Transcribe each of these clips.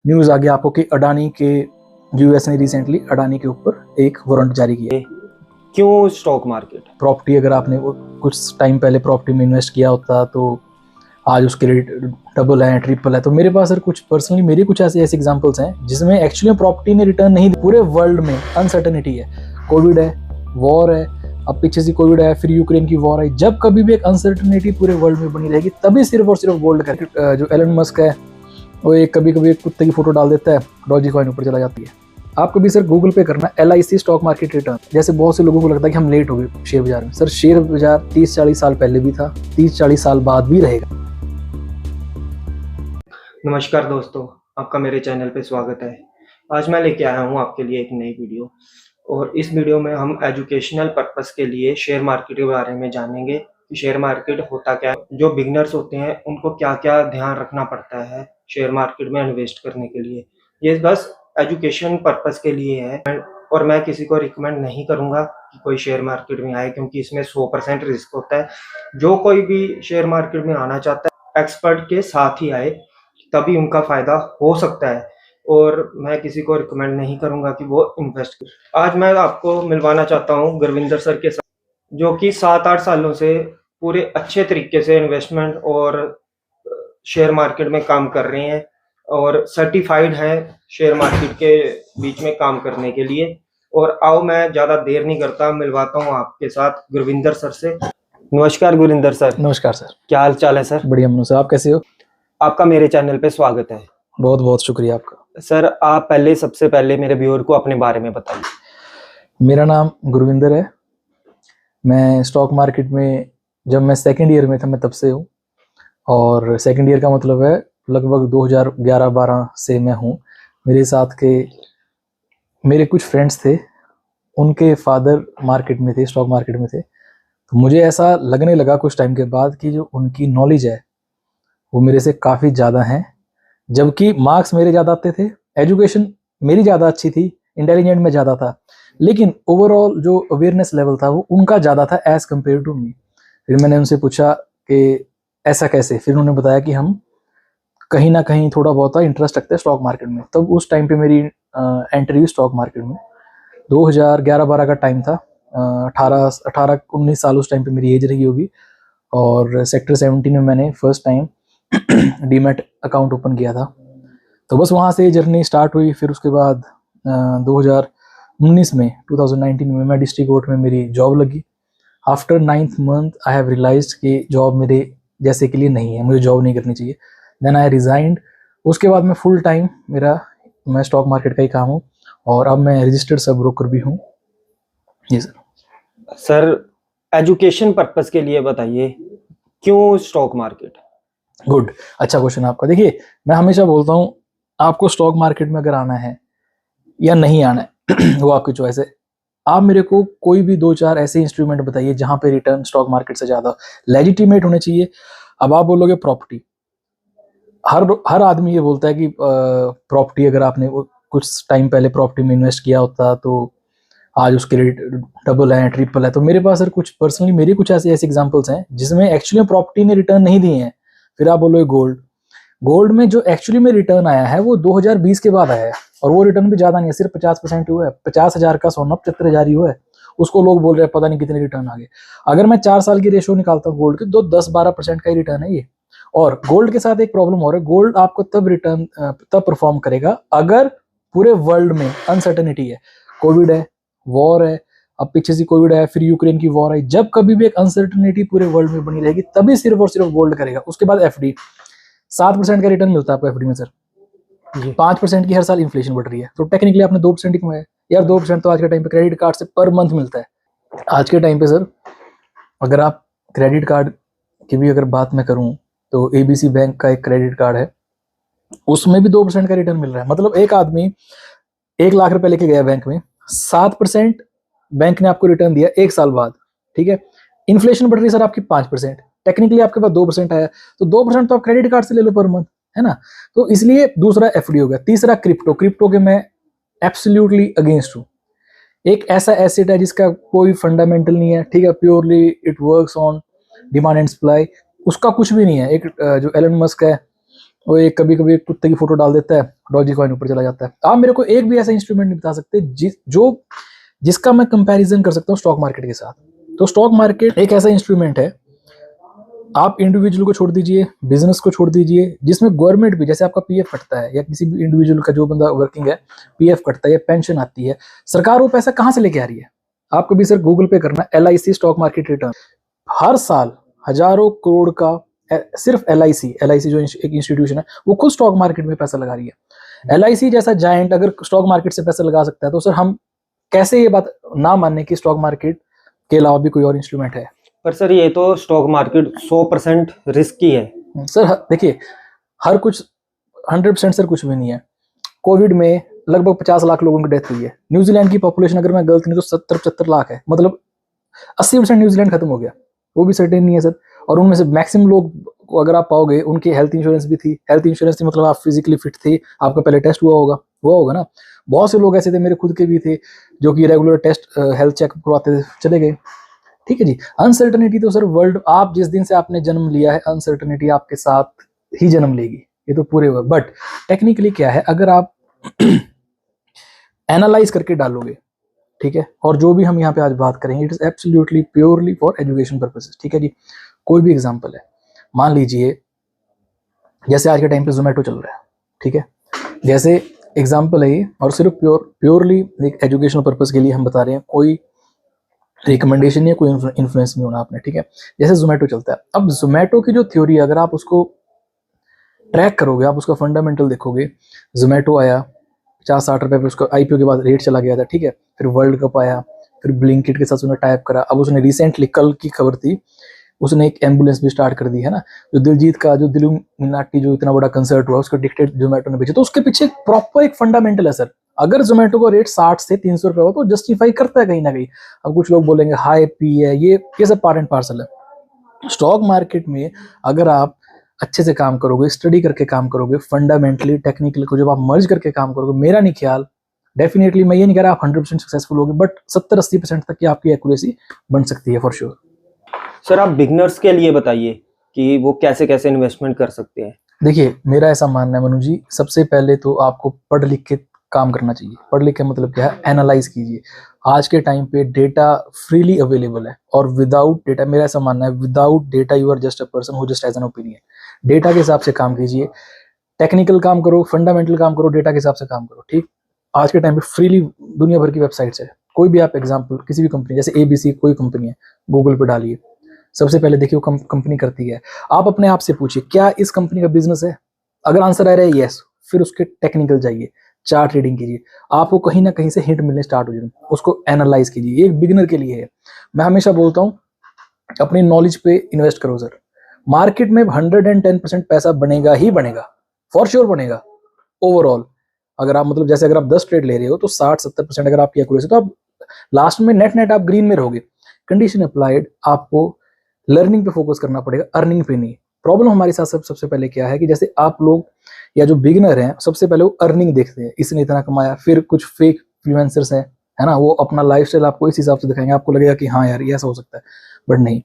News आ गया आपको कि अडानी के यूएस ने रिसेंटली अडानी के ऊपर एक वारंट जारी किया। क्यों स्टॉक मार्केट? प्रॉपर्टी अगर आपने वो कुछ टाइम पहले प्रॉपर्टी में इन्वेस्ट किया होता तो आज उसके रेट डबल है, ट्रिपल है। तो मेरे पास सर कुछ पर्सनली मेरी कुछ ऐसे एग्जांपल्स हैं जिसमें एक्चुअली प्रॉपर्टी ने रिटर्न नहीं दी। पूरे वर्ल्ड में अनसर्टेनिटी है, कोविड है, वॉर है, अब पीछे से कोविड है, फिर यूक्रेन की वॉर है। जब कभी भी एक अनसर्टेनिटी पूरे वर्ल्ड में बनी रहेगी तभी सिर्फ और सिर्फ गोल्ड का जो एलन मस्क है वो एक कभी कभी एक कुत्ते की फोटो डाल देता है, डॉजी कॉइन ऊपर चला जाती है। आप कभी सर गूगल पे करना LIC स्टॉक मार्केट रिटर्न। जैसे बहुत से लोगों को लगता है कि हम लेट हो गए शेयर बाजार में। सर शेयर बाजार 30-40 साल पहले भी था, 30-40 साल बाद भी रहेगा। नमस्कार दोस्तों, आपका मेरे चैनल पे स्वागत है। आज मैं लेके आया हूँ आपके लिए एक नई वीडियो, और इस वीडियो में हम एजुकेशनल पर्पस के लिए शेयर मार्केट के बारे में जानेंगे कि शेयर मार्केट होता क्या है, जो बिगनर्स होते हैं उनको क्या क्या ध्यान रखना पड़ता है शेयर मार्केट में इन्वेस्ट करने के लिए। ये बस एजुकेशन पर्पस के लिए है और मैं किसी को रिकमेंड नहीं करूँगा कि कोई शेयर मार्केट में आए, क्योंकि इसमें 100% रिस्क होता है। जो कोई भी शेयर मार्केट में आना चाहता है एक्सपर्ट के साथ ही आए, तभी उनका फायदा हो सकता है, और मैं किसी को रिकमेंड नहीं करूंगा कि वो इन्वेस्ट करे। आज मैं आपको मिलवाना चाहता हूं गुरविंदर सर के साथ, जो कि 7-8 सालों से पूरे अच्छे तरीके से इन्वेस्टमेंट और शेयर मार्केट में काम कर रहे हैं और सर्टिफाइड है शेयर मार्केट के बीच में काम करने के लिए। और आओ मैं ज्यादा देर नहीं करता, मिलवाता हूँ आपके साथ गुरविंदर सर से। नमस्कार गुरविंदर सर। नमस्कार सर। क्या हाल चाल है सर? बढ़िया मनु सर, आप कैसे हो? आपका मेरे चैनल पे स्वागत है। बहुत बहुत शुक्रिया आपका। सर आप सबसे पहले मेरे व्यूअर को अपने बारे में बताइए। मेरा नाम गुरविंदर है। मैं स्टॉक मार्केट में जब मैं सेकेंड ईयर में था मैं तब से हूँ, और सेकेंड ईयर का मतलब है लगभग 2011-12 से मैं हूँ। मेरे साथ के मेरे कुछ फ्रेंड्स थे, उनके फादर मार्केट में थे, स्टॉक मार्केट में थे। तो मुझे ऐसा लगने लगा कुछ टाइम के बाद कि जो उनकी नॉलेज है वो मेरे से काफ़ी ज़्यादा है, जबकि मार्क्स मेरे ज़्यादा आते थे, एजुकेशन मेरी ज़्यादा अच्छी थी, इंटेलिजेंट में ज़्यादा था, लेकिन ओवरऑल जो अवेयरनेस लेवल था वो उनका ज़्यादा था एज़ कम्पेयर टू मी। फिर मैंने उनसे पूछा कि ऐसा कैसे। फिर उन्होंने बताया कि हम कहीं ना कहीं थोड़ा बहुत इंटरेस्ट रखते हैं स्टॉक मार्केट में। तब उस टाइम पे मेरी एंट्री हुई स्टॉक मार्केट में। 2011-12 का टाइम था। 18-19 साल उस टाइम पे मेरी एज रही होगी, और सेक्टर 17 में मैंने first time demat account open किया था। तो बस वहाँ से जर्नी स्टार्ट हुई। फिर उसके बाद 2019 में मैं डिस्ट्रिक्ट कोर्ट में मेरी जॉब लगी। After 9th month I have realised कि जॉब मेरे जैसे के लिए नहीं है, मुझे जॉब नहीं करनी चाहिए। Then I resigned. उसके बाद मैं फुल टाइम मैं स्टॉक मार्केट का ही काम हूँ, और अब मैं रजिस्टर्ड सब ब्रोकर भी हूँ। जी सर। सर एजुकेशन पर्पस के लिए बताइए, क्यों स्टॉक मार्केट? गुड, अच्छा क्वेश्चन आपका। देखिए मैं हमेशा बोलता हूँ आपको स्टॉक मार्केट में अगर आना है या नहीं आना है वो आपकी चॉइस है। आप मेरे को कोई भी 2-4 ऐसे इंस्ट्रूमेंट बताइए जहां पे रिटर्न स्टॉक मार्केट से ज्यादा लेजिटिमेट होने चाहिए। अब आप बोलोगे प्रॉपर्टी, हर आदमी ये बोलता है कि प्रॉपर्टी अगर आपने वो कुछ टाइम पहले प्रॉपर्टी में इन्वेस्ट किया होता तो आज उसके रेट डबल है, ट्रिपल है। तो मेरे पास सर कुछ पर्सनली मेरी कुछ ऐसे एग्जांपल्स हैं जिसमें एक्चुअली प्रॉपर्टी ने रिटर्न नहीं दिए हैं। फिर आप बोलोगे गोल्ड में जो एक्चुअली में रिटर्न आया है वो 2020 के बाद आया है, और वो रिटर्न भी ज्यादा नहीं है, सिर्फ 50% हुआ है। 50,000 का सोना 75,000 ही हुआ है, उसको लोग बोल रहे हैं पता नहीं कितने रिटर्न आ गए। अगर मैं 4 साल की रेशियो निकालता हूँ गोल्ड की तो 10-12% का ही रिटर्न है ये। और गोल्ड के साथ एक प्रॉब्लम हो रहा है, गोल्ड आपको तब परफॉर्म करेगा अगर पूरे वर्ल्ड में अनसर्टेनिटी है, कोविड है, वॉर है, अब पीछे से कोविड है, फिर यूक्रेन की वॉर है। जब कभी भी एक अनसर्टेनिटी पूरे वर्ल्ड में बनी रहेगी तभी सिर्फ और सिर्फ गोल्ड करेगा। उसके बाद FD 7% का रिटर्न मिलता है आपको FD में सर। 5% की हर साल इन्फ्लेशन बढ़ रही है, तो टेक्निकली आपने 2% ही कमाया यार। 2% तो आज के टाइम पे क्रेडिट कार्ड से पर मंथ मिलता है। आज के टाइम पे सर अगर आप क्रेडिट कार्ड की भी अगर बात मैं करूं तो ABC बैंक का एक क्रेडिट कार्ड है, उसमें भी 2% का रिटर्न मिल रहा है। मतलब एक आदमी 1 लाख रुपए लेके गया बैंक में, 7% बैंक ने आपको रिटर्न दिया 1 साल बाद, ठीक है। इन्फ्लेशन बढ़ रही है सर आपकी 5%, टेक्निकली आपके पास 2% आया, तो 2% तो आप क्रेडिट कार्ड से ले लो पर मंथ, है ना। तो इसलिए दूसरा FD हो गया। तीसरा क्रिप्टो के मैं एब्सोल्युटली अगेंस्ट हूँ। एक ऐसा एसेट है जिसका कोई फंडामेंटल नहीं है, ठीक है, purely it works on demand and supply, उसका कुछ भी नहीं है। एक जो एलन मस्क है वो एक कभी कभी एक कुत्ते की फोटो डाल देता है, डॉजी कॉइन ऊपर चला जाता है। आप मेरे को एक भी ऐसा इंस्ट्रूमेंट नहीं बता सकते जिसका मैं कंपैरिजन कर सकता हूँ स्टॉक मार्केट के साथ। तो स्टॉक मार्केट एक ऐसा इंस्ट्रूमेंट है, आप इंडिविजुअल को छोड़ दीजिए, बिजनेस को छोड़ दीजिए, जिसमें गवर्नमेंट भी, जैसे आपका पीएफ कटता है या किसी भी इंडिविजुअल का जो बंदा वर्किंग है पीएफ कटता है या पेंशन आती है, सरकार वो पैसा कहाँ से लेके आ रही है? आपको भी सर गूगल पे करना, LIC स्टॉक मार्केट रिटर्न, हर साल हजारों करोड़ का सिर्फ LIC जो एक इंस्टीट्यूशन है वो खुद स्टॉक मार्केट में पैसा लगा रही है। LIC जैसा जायंट अगर स्टॉक मार्केट से पैसा लगा सकता है तो सर हम कैसे ये बात ना मानने की स्टॉक मार्केट के अलावा भी कोई और इंस्ट्रूमेंट है? पर सर ये तो स्टॉक मार्केट 100% रिस्की है। सर देखिए, हर कुछ 100% सर कुछ भी नहीं है। कोविड में लगभग 50 लाख लोगों की डेथ हुई है। न्यूजीलैंड की पॉपुलेशन अगर मैं गलत नहीं तो 70-75 लाख है, मतलब 80% न्यूजीलैंड खत्म हो गया, वो भी सर्टेन नहीं है सर। और उनमें से मैक्सिमम लोग को अगर आप पाओगे उनकी हेल्थ इंश्योरेंस भी थी। हेल्थ इंश्योरेंस थी मतलब आप फिजिकली फिट थे, आपका पहले टेस्ट हुआ होगा ना। बहुत से लोग ऐसे थे, मेरे खुद के भी थे, जो कि रेगुलर टेस्ट हेल्थ चेकअप करवाते थे, चले गए। ठीक है जी। अनसर्टनिटी तो सर वर्ल्ड, आप जिस दिन से आपने जन्म लिया है अनसर्टनिटी आपके साथ ही जन्म लेगी, ये तो पूरे। बट टेक्निकली क्या है, अगर आप एनालाइज करके डालोगे, ठीक है, और जो भी हम यहाँ पे आज बात करेंगे it is absolutely purely for education purposes. ठीक है जी। कोई भी एग्जांपल है, मान लीजिए जैसे आज के टाइम पे जोमेटो चल रहा है, ठीक है, जैसे एग्जांपल है ये, और सिर्फ प्योरली एक एजुकेशनल पर्पस के लिए हम बता रहे हैं, कोई रिकमेंडेशन नहीं है, कोई इन्फ्लुएंस नहीं होना आपने। ठीक है, जैसे जोमेटो चलता है, अब जोमेटो की जो थ्योरी अगर आप उसको ट्रैक करोगे, आप उसका फंडामेंटल देखोगे, जोमेटो आया 50-60 रुपए पे, उसका IPO के बाद रेट चला गया था, ठीक है, फिर वर्ल्ड कप आया, फिर ब्लिंकिट के साथ उसने टाइप करा, अब उसने रिसेंटली कल की खबर थी, उसने एक एम्बुलेंस भी स्टार्ट कर दी है ना, जो दिलजीत का जो दिलुमिनाटी जो इतना बड़ा कंसर्ट हुआ उसका टिकट जोमेटो ने बेचे, तो उसके पीछे प्रॉपर एक फंडामेंटल है सर। अगर जोमेटो का रेट 60 से 300 रुपए हो तो जस्टिफाई करता है कहीं ना कहीं। अब कुछ लोग बोलेंगे हाई पी है, ये सब पार्ट एंड पार्सल है। स्टॉक मार्केट में अगर आप अच्छे से काम करोगे, स्टडी करके काम करोगे, फंडामेंटली टेक्निकली को जब आप मर्ज करके काम करोगे, मेरा नहीं ख्याल, डेफिनेटली मैं ये नहीं कह रहा आप 100% सक्सेसफुल होगे, बट 70-80% तक की आपकी एक्यूरेसी बन सकती है फॉर श्योर। सर आप बिगनर्स के लिए बताइए कि वो कैसे कैसे इन्वेस्टमेंट कर सकते हैं। देखिए, मेरा ऐसा मानना है मनु जी, सबसे पहले तो आपको पढ़ लिख के काम करना चाहिए। पढ़ लिख के मतलब क्या है, एनालाइज कीजिए। आज के टाइम पे डेटा फ्रीली अवेलेबल है, और विदाउट डेटा, मेरा ऐसा मानना है, without data you are just a person who just has an opinion. Data के हिसाब से काम कीजिए, टेक्निकल काम करो, फंडामेंटल काम करो, डेटा के हिसाब से काम करो। ठीक, आज के टाइम पे फ्रीली दुनिया भर की वेबसाइट्स है, कोई भी आप एग्जाम्पल किसी भी कंपनी, जैसे ABC कोई कंपनी है, गूगल पे डालिए, सबसे पहले देखिए वो कंपनी करती है। आप अपने आप से पूछिए क्या इस कंपनी का बिजनेस है, अगर आंसर आ रहा है यस, फिर उसके टेक्निकल जाइए, चार्ट रीडिंग कीजिए, आपको कहीं ना कहीं से हिंट मिलने स्टार्ट हो जाए, उसको एनालाइज कीजिए। ये एक बिगिनर के लिए है। मैं हमेशा बोलता हूँ अपनी नॉलेज पे इन्वेस्ट करो सर। मार्केट में 110% पैसा बनेगा ही बनेगा, फॉर श्योर बनेगा ओवरऑल। अगर आप मतलब जैसे अगर आप 10 ट्रेड ले रहे हो तो 60-70% अगर आपकी एक्यूरेसी, तो आप लास्ट में नेट आप ग्रीन में रहोगे। कंडीशन अप्लाइड, आपको लर्निंग पे फोकस करना पड़ेगा, अर्निंग पे नहीं। प्रॉब्लम हमारे साथ सबसे पहले क्या है कि जैसे आप लोग या जो बिगिनर हैं, सबसे पहले वो अर्निंग देखते हैं, इसने इतना कमाया, फिर कुछ फेक इन्फ्लुएंसर्स हैं, है ना, वो अपना लाइफस्टाइल आपको इस हिसाब से दिखाएंगे, आपको लगेगा कि हाँ यार ये ऐसा हो सकता है, बट नहीं।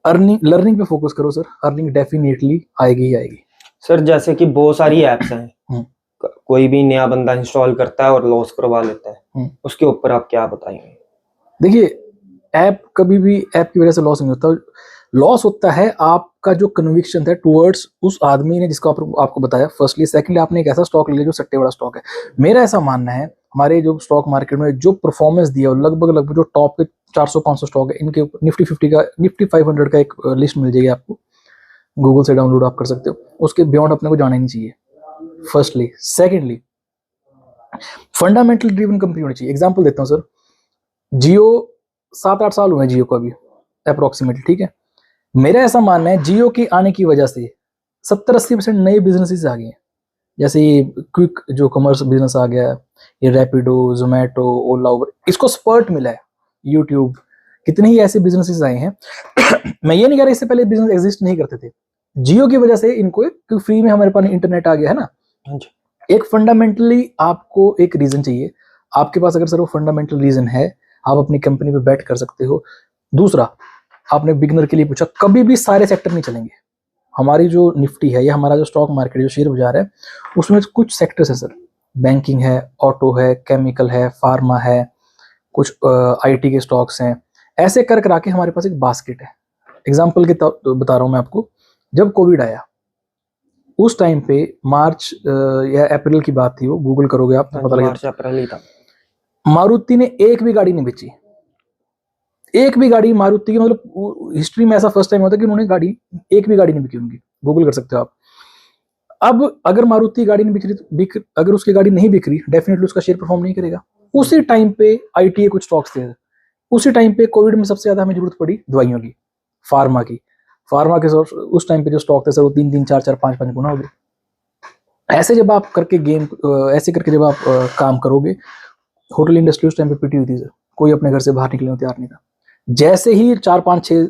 अर्निंग, लर्निंग पे फोकस करो सर, अर्निंग डेफिनेटली आएगी ही आएगी। सर जैसे कि बहुत सारी एप्स हैं, कोई भी नया बंदा इंस्टॉल करता है और लॉस करवा लेता है, उसके ऊपर आप क्या बताएंगे? देखिए, ऐप कभी भी ऐप की वजह से लॉस नहीं होता। लॉस होता है आपका जो कन्विक्शन था टुवर्ड्स उस आदमी ने जिसको आपको बताया, फर्स्टली। सेकंडली, आपने एक ऐसा स्टॉक ले लिया जो सट्टे वाला स्टॉक है। मेरा ऐसा मानना है हमारे जो स्टॉक मार्केट में जो परफॉर्मेंस दिया, लगभग जो टॉप के 400-500 स्टॉक है, इनके ऊपर निफ्टी 50 का, निफ्टी 500 का एक लिस्ट मिल जाएगी आपको, गूगल से डाउनलोड आप कर सकते हो। उसके बियॉन्ड अपने को जाना ही नहीं चाहिए, firstly. Secondly, fundamental driven company होनी चाहिए। एग्जाम्पल देता हूँ सर, जियो 7-8 साल हुए जियो को अभी अप्रोक्सीमेटली, ठीक है। मेरा ऐसा मानना है जियो की आने की वजह से 70-80% नए बिजनेसेस आ गए हैं, जैसे ये क्विक जो कॉमर्स बिजनेस आ गया, ये रैपिडो, जोमेटो, ओला, उबर, इसको स्पर्ट मिला है। यूट्यूब, कितने ही ऐसे बिजनेसेस आए हैं। मैं ये नहीं कह रहा इससे पहले बिजनेस एग्जिस्ट नहीं करते थे, जियो की वजह से इनको, क्योंकि फ्री में हमारे पास इंटरनेट आ गया है ना। एक फंडामेंटली आपको एक रीजन चाहिए, आपके पास अगर सर वो फंडामेंटल रीजन है, आप अपनी कंपनी पे बैट कर सकते हो। दूसरा, आपने बिगनर के लिए पूछा, कभी भी सारे सेक्टर नहीं चलेंगे, हमारी जो निफ्टी है या हमारा जो स्टॉक मार्केट जो शेयर बाजार है उसमें कुछ सेक्टर्स है सर, बैंकिंग है, ऑटो है, केमिकल है, फार्मा है, कुछ आईटी के स्टॉक्स हैं, ऐसे कर करा के हमारे पास एक बास्केट है। एग्जाम्पल के बता रहा हूँ मैं आपको, जब कोविड आया उस टाइम पे मार्च या अप्रैल की बात थी, वो गूगल करोगे आप तो पता लगेगा, मार्च अप्रैल ही था। मारुति ने एक भी गाड़ी नहीं बेची, एक भी गाड़ी मारुति की, मतलब हिस्ट्री में ऐसा फर्स्ट टाइम होता है कि उन्होंने गाड़ी, एक भी गाड़ी नहीं बिकी उनकी, गूगल कर सकते हो आप। अब अगर मारुति गाड़ी नहीं बिक रही, अगर उसकी गाड़ी नहीं बिक रही, डेफिनेटली उसका शेयर परफॉर्म नहीं करेगा। उसी टाइम पे आईटी के कुछ स्टॉक्स थे, उसी टाइम पे कोविड में सबसे ज्यादा हमें जरूरत पड़ी दवाइयों की, फार्मा की, फार्मा के उस टाइम पे जो स्टॉक थे सर वो 3-3, 4-4, 5-5 गुना हो गए। ऐसे जब आप करके ऐसे करके जब आप काम करोगे, होटल इंडस्ट्री उस टाइम पे पिटी हुई थी सर, कोई अपने घर से बाहर निकलने को तैयार नहीं था। जैसे ही 4-5-6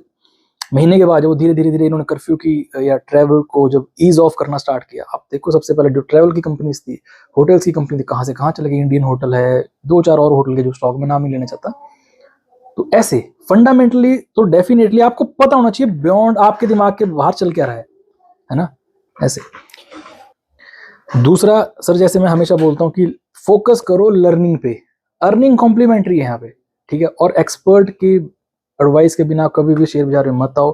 महीने के बाद जब धीरे धीरे धीरे इन्होंने कर्फ्यू की या ट्रैवल को जब ईज ऑफ करना स्टार्ट किया, आप देखो सबसे पहले जो ट्रैवल की कंपनीज थी, होटल्स की कंपनी थी, कहाँ से कहाँ चले गई। इंडियन होटल है, 2-4 और होटल के जो स्टॉक में नाम ही लेना चाहता। तो ऐसे फंडामेंटली तो डेफिनेटली आपको पता होना चाहिए बियॉन्ड आपके दिमाग के बाहर चल क्या रहा है ना, ऐसे। दूसरा सर, जैसे मैं हमेशा बोलता हूँ कि फोकस करो लर्निंग पे, अर्निंग कॉम्प्लीमेंट्री है यहाँ पे, ठीक है। और एक्सपर्ट की एडवाइस के बिना कभी भी शेयर बाजार में मत आओ,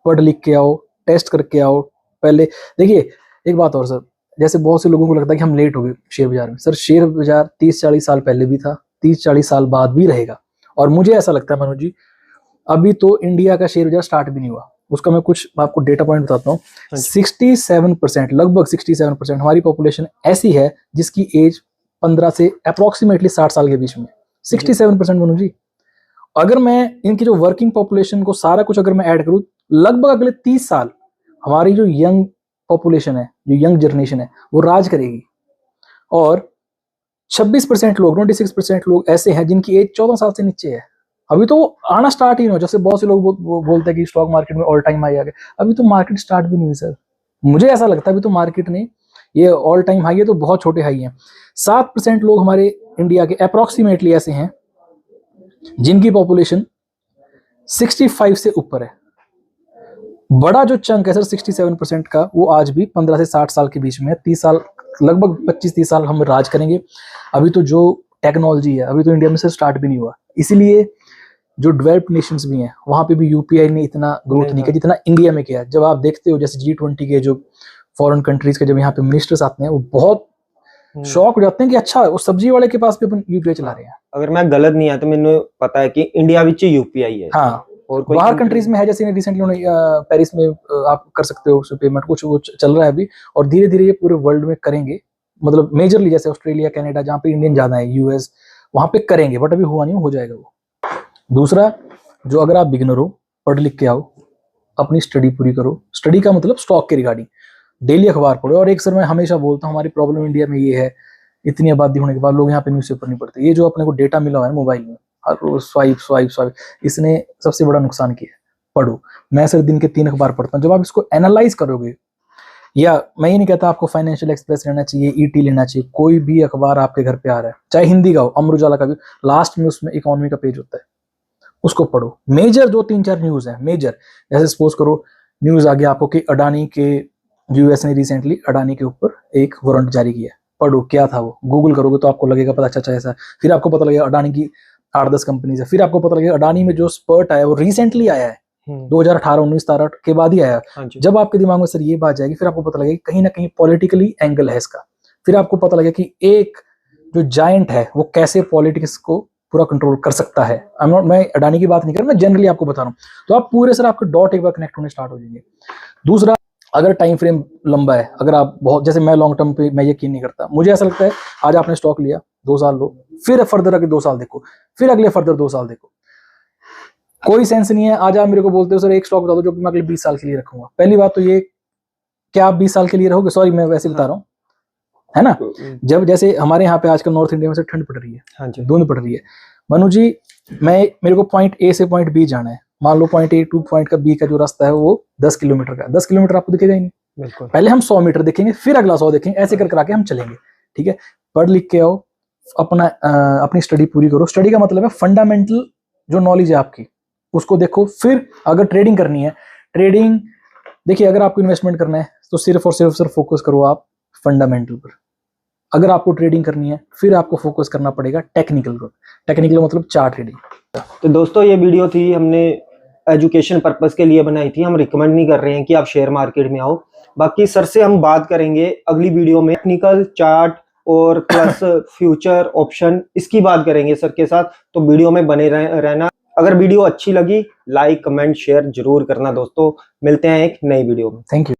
पढ़ लिख के आओ, टेस्ट करके आओ। पहले देखिए एक बात और सर, जैसे बहुत से लोगों को लगता है कि हम लेट हो गए शेयर बाजार में। सर शेयर बाजार 30-40 साल पहले भी था, 30-40 साल बाद भी रहेगा। और मुझे ऐसा लगता है मनोज जी, अभी तो इंडिया का शेयर बाजार स्टार्ट भी नहीं हुआ। उसका मैं कुछ आपको डेटा पॉइंट बताता हूँ। 67%, लगभग 67% हमारी पॉपुलेशन ऐसी है जिसकी एज 15 से अप्रोक्सीमेटली 60 साल के बीच में। 67% मनोज जी। अगर मैं इनकी जो वर्किंग पॉपुलेशन को सारा कुछ अगर मैं ऐड करूं, लगभग अगले 30 साल हमारी जो यंग पॉपुलेशन है, जो यंग जनरेशन है, वो राज करेगी। और 26% लोग, 26% लोग ऐसे हैं जिनकी एज 14 साल से नीचे है। अभी तो आना स्टार्ट ही नहीं हो। जैसे बहुत से लोग बोलते हैं कि स्टॉक मार्केट में ऑल टाइम हाई आ गया, अभी तो मार्केट स्टार्ट भी नहीं हुई सर। मुझे ऐसा लगता है अभी तो मार्केट ने, ये ऑल टाइम हाई है तो बहुत छोटे हाई हैं। 7% लोग हमारे इंडिया के अप्रोक्सीमेटली ऐसे हैं जिनकी पॉपुलेशन 65 से ऊपर है। बड़ा जो चंक है सर 67% का, वो आज भी 15 से 60 साल के बीच में है। 30 साल, लगभग 25-30 साल हम राज करेंगे। अभी तो जो टेक्नोलॉजी है, अभी तो इंडिया में से स्टार्ट भी नहीं हुआ। इसीलिए जो डेवलप्ड नेशंस भी हैं वहां पे भी यूपीआई ने इतना ग्रोथ नहीं किया जितना इंडिया में किया। जब आप देखते हो जैसे G20 के जो फॉरेन कंट्रीज के जब यहाँ पे मिनिस्टर्स आते हैं, वो बहुत शॉक हो जाते हैं कि अच्छा वो सब्जी वाले के पास भी अपन यूपीआई चला रहे हैं। अगर मैं गलत नहीं है तो मैंने पता है कि इंडिया विच यूपीआई है। हाँ, और बाहर कंट्रीज में है, जैसे रिसेंटली उन्होंने पेरिस में आप कर सकते हो पेमेंट, कुछ वो चल रहा है अभी। और धीरे धीरे ये पूरे वर्ल्ड में करेंगे, मतलब मेजरली जैसे ऑस्ट्रेलिया, कनाडा, जहाँ पे इंडियन ज्यादा है, यूएस, वहां पे करेंगे। बट अभी हुआ नहीं, हो जाएगा वो। दूसरा, जो अगर आप बिगिनर हो, पढ़ लिख के आओ, अपनी स्टडी पूरी करो। स्टडी का मतलब स्टॉक के रिगार्डिंग डेली अखबार पढ़ो। और एक सर मैं हमेशा बोलता हूँ, हमारी प्रॉब्लम इंडिया में ये है, इतनी आबादी होने के बाद लोग यहाँ पे न्यूज़पेपर नहीं पढ़ते। ये जो अपने को डेटा मिला हुआ है मोबाइल में, हर रोज स्वाइप स्वाइप स्वाइप, इसने सबसे बड़ा नुकसान किया है। पढ़ो। मैं सर दिन के 3 अखबार पढ़ता हूँ। जब आप इसको एनालाइज करोगे, या मैं ये नहीं कहता आपको फाइनेंशियल एक्सप्रेस लेना चाहिए, ईटी लेना चाहिए, कोई भी अखबार आपके घर पे आ रहा है, चाहे हिंदी का हो, अमर उजाला का भी, लास्ट में उसमें इकोनॉमी का पेज होता है, उसको पढ़ो। मेजर जो 3-4 न्यूज है मेजर, जैसे सपोज करो न्यूज आ गया आपको कि अडानी के, यूएस ने रिसेंटली अडानी के ऊपर एक वारंट जारी किया, पढ़ो क्या था वो। गूगल करोगे तो आपको लगेगा पता, अच्छा ऐसा। फिर आपको पता लगेगा अडानी की 8-10 कंपनीज है। फिर आपको पता लगेगा अडानी में जो स्पर्ट आया वो रिसेंटली आया है, 2018, 19, 17 के बाद ही आया। जब आपके दिमाग में सर ये बात जाएगी, फिर आपको पता लगेगा कहीं ना कहीं पॉलिटिकली एंगल है इसका। फिर आपको पता लगेगा कि एक जो जायंट है वो कैसे पॉलिटिक्स को पूरा कंट्रोल कर सकता है। मैं अडानी की बात नहीं कर रहा, मैं जनरली आपको बता रहा हूँ। तो आप पूरे सर आपके डॉट एक बार कनेक्ट होने स्टार्ट हो जाएंगे। दूसरा, अगर टाइम फ्रेम लंबा है, अगर आप बहुत, जैसे मैं लॉन्ग टर्म पे मैं यकीन नहीं करता। मुझे ऐसा लगता है आज आपने स्टॉक लिया, 2 साल लो, फिर फर्दर अगले 2 साल देखो, फिर अगले फर्दर 2 साल देखो। कोई सेंस नहीं है आज आप मेरे को बोलते हो सर एक स्टॉक बता दो जो कि मैं अगले 20 साल के लिए रखूंगा। पहली बात तो ये, क्या आप 20 साल के लिए रहोगे? सॉरी, मैं वैसे बता रहा हूँ, है ना। जब जैसे हमारे यहाँ पे आजकल नॉर्थ इंडिया में से ठंड पड़ रही है, धुंध पड़ रही है, मनु जी, मेरे को पॉइंट ए से पॉइंट बी जाना है। मान लो पॉइंट ए टू पॉइंट का बी का जो रास्ता है वो 10 किलोमीटर का, 10 किलोमीटर आपको दिखेगा ही नहीं। पहले हम 100 मीटर देखेंगे, फिर अगला 100 देखेंगे, ऐसे कर के हम चलेंगे। ठीक है, पढ़ लिख के आओ, अपनी स्टडी पूरी करो। स्टडी का मतलब है फंडामेंटल जो नॉलेज है आपकी, उसको देखो। फिर अगर ट्रेडिंग करनी है, ट्रेडिंग देखिए, अगर आपको इन्वेस्टमेंट करना है तो सिर्फ और सिर्फ फोकस करो आप फंडामेंटल पर। अगर आपको ट्रेडिंग करनी है फिर आपको फोकस करना पड़ेगा टेक्निकल पर। टेक्निकल मतलब चार्ट ट्रेडिंग। तो दोस्तों ये वीडियो थी, हमने एजुकेशन पर्पस के लिए बनाई थी। हम रिकमेंड नहीं कर रहे हैं कि आप शेयर मार्केट में आओ। बाकी सर से हम बात करेंगे अगली वीडियो में टेक्निकल चार्ट और प्लस फ्यूचर ऑप्शन, इसकी बात करेंगे सर के साथ। तो वीडियो में बने रहना। अगर वीडियो अच्छी लगी लाइक कमेंट शेयर जरूर करना दोस्तों। मिलते हैं एक नई वीडियो में। Thank you.